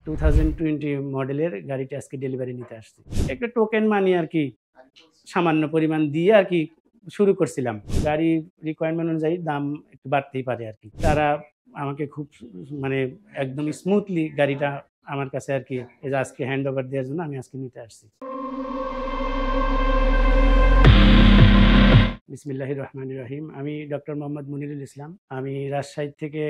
2020 মডেলের গাড়িটা আজকে ডেলিভারি নিতে আসছি। একটা টোকেন মানি আরকি সামান্য পরিমাণ দিয়ে আরকি শুরু করছিলাম। গাড়ির রিকোয়ারমেন্ট অনুযায়ী দাম একটু বাড়তেই পারে আরকি। তারা আমাকে খুব মানে একদম স্মুথলি গাড়িটা আমার কাছে আরকি এই যে আজকে হ্যান্ড ওভার দেওয়ার জন্য আমি আজকে নিতে আসছি। বিসমিল্লাহির রহমানির রহিম। আমি ডক্টর মোহাম্মদ মুনিরুল ইসলাম। আমি রাজশাহী থেকে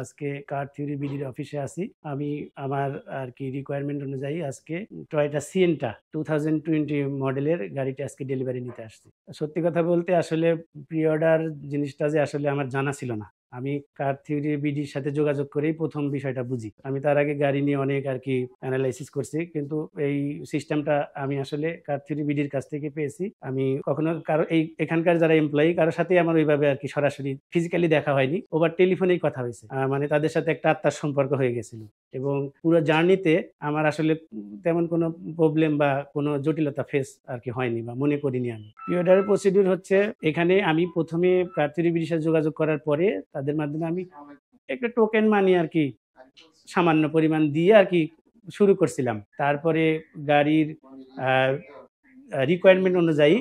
আজকে কার থিওরি বিডির অফিসে আছি। আমি আমার আরকি রিকোয়ারমেন্ট অনুযায়ী আজকে টয়োটা সিয়েন্টা 2020 মডেলের গাড়িটা আজকে ডেলিভারি নিতে আসছি। সত্যি কথা বলতে আসলে প্রি অর্ডার জিনিসটা যে আসলে আমার জানা ছিল না। আমি কার থিওরি বিডির সাথে যোগাযোগ করেই প্রথম বিষয়টা বুঝি। আমি তার আগে গাড়ি নিয়ে অনেক আরকি এনালাইসিস করছি। কিন্তু এই সিস্টেমটা আমি আসলে কার থিওরি বিডির কাছ থেকে পেয়েছি। আমি কখনো কারো এখানকার যারা এমপ্লয়ি কারো সাথেই আমার ওইভাবে আরকি সরাসরি ফিজিক্যালি দেখা হয়নি। ওভার টেলিফোনেই কথা হয়েছে। মানে তাদের সাথে একটা আত্মার সম্পর্ক হয়ে গেছিল। এবং পুরো জার্নিতে আমার আসলে তেমন কোনো প্রবলেম বা কোনো জটিলতা ফেস আরকি হয়নি বা মনে করিনি আমি। প্রি অর্ডারের প্রসিডিউর হচ্ছে এখানে আমি প্রথমে কার থিওরি বিডির সাথে যোগাযোগ করার পরে তাদের মাধ্যমে আমি একটা টোকেন মানি আরকি সামান্য পরিমাণ দিয়ে আরকি শুরু করছিলাম। তারপরে গাড়ির রিকোয়ারমেন্ট অনুযায়ী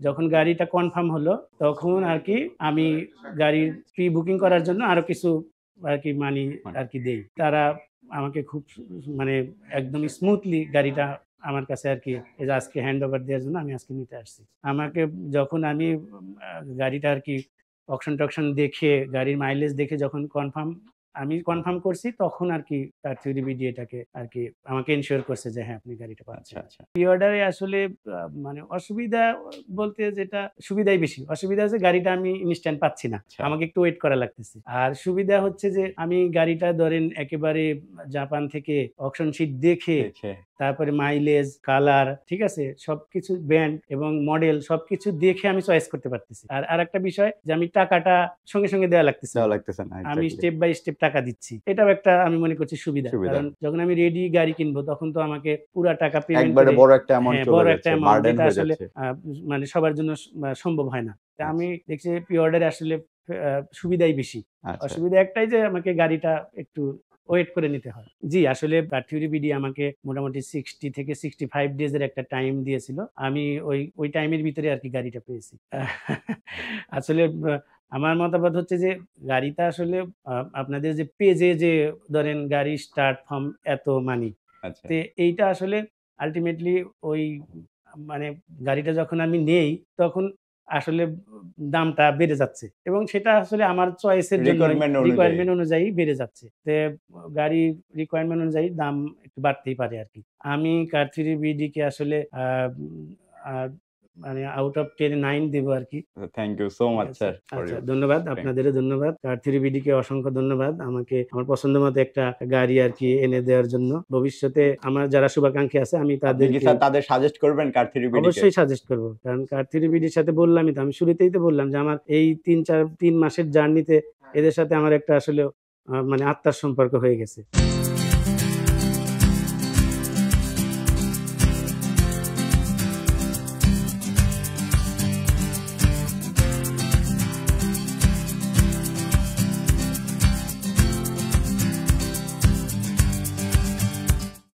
যখন গাড়িটা কনফার্ম হলো তখন আরকি আমি গাড়ির প্রি বুকিং করার জন্য আরো কিছু আরকি মানি আরকি দেই। তারা আমাকে খুব মানে একদম স্মুথলি গাড়িটা আমার কাছে আরকি এই যে আজকে হ্যান্ড ওভার দেওয়ার জন্য আমি আজকে নিতে আসছি। আমাকে যখন আমি গাড়িটা আরকি অকশন-টকশন দেখে গাড়ির মাইলেজ দেখে যখন আমি কনফার্ম করছি তখন আরকি কার থিওরি বিডি এটাকে আরকি আমাকে এনশিওর করছে যে হ্যাঁ, আপনি গাড়িটা পাচ্ছেন। আচ্ছা। প্রি অর্ডারে আসলে মানে অসুবিধা বলতে যেটা সুবিধাই বেশি। অসুবিধা হচ্ছে গাড়িটা আমি ইনস্ট্যান্ট পাচ্ছি না। আচ্ছা। আমাকে একটু ওয়েট করা লাগতেছে। আর সুবিধা হচ্ছে যে আমি গাড়িটা ধরেন একেবারে জাপান থেকে অকশন শিট দেখে তারপরে মাইলেজ, কালার, ঠিক আছে? সবকিছু ব্র্যান্ড এবং মডেল সবকিছু দেখে আমি চয়েস করতে পারতেছি। আর আরেকটা বিষয় যে আমি টাকাটা সঙ্গে দেওয়া লাগতেছে না। আমি স্টেপ বাই স্টেপ টাকা দিচ্ছি। এটাও একটা আমি মনে করছি সুবিধা। কারণ যখন আমি রেডি গাড়ি কিনবো তখন তো আমাকে পুরা টাকা পেমেন্ট করে বড় একটা অ্যামাউন্ট চলে বড় যাচ্ছে, একটা অ্যামাউন্ট বার্ডেন যেটা হয়ে আসলে যাচ্ছে। মানে সবার জন্য সম্ভব হয় না। তা আমি দেখছি প্রি অর্ডারে আসলে সুবিধাই বেশি। অসুবিধা একটাই যে আমাকে গাড়িটা একটু ওয়েট করে নিতে হয়। জি, আসলে কার থিওরি বিডি আমাকে মোটামুটি 60 থেকে 65 ডেজ এর একটা টাইম দিয়েছিল। আমি ওই টাইমের ভিতরে আরকি গাড়িটা পেয়েছি। আসলে আমার মতামত হচ্ছে যে গাড়িটা আসলে আপনাদের যে পেজে যে ধরেন গাড়ি স্টার্ট ফ্রম এত মানি। তো এইটা আসলে আল্টিমেটলি ওই মানে গাড়িটা যখন আমি নেই তখন আসলে দামটা বেড়ে যাচ্ছে এবং সেটা আসলে আমার চয়েসের জন্য রিকোয়ারমেন্ট অনুযায়ী বেড়ে যাচ্ছে। গাড়ির রিকোয়ারমেন্ট অনুযায়ী দাম একটু বাড়তেই পারে আরকি। আমি কার থিওরি বিডি কে আসলে মানে আউট অফ 10 9 দেব আরকি। Thank you so much sir. আচ্ছা, ধন্যবাদ। আপনাদেরও ধন্যবাদ। কার থিওরি বিডি কে অসংখ্য ধন্যবাদ। আমাকে আমার পছন্দ মতো একটা গাড়ি আরকি এনে দেওয়ার জন্য। ভবিষ্যতে আমার যারা শুভাকাঙ্ক্ষী আছে আমি তাদের সাজেস্ট করবেন কার থিওরি বিডি কে? অবশ্যই সাজেস্ট করব। কারণ কার থিওরি বিডির সাথে বললামই তো, আমি শুরুতেই তো বললাম যে আমার এই 3 মাসের জার্নিতে এদের সাথে আমার একটা আসলে মানে আত্মার সম্পর্ক হয়ে গেছে।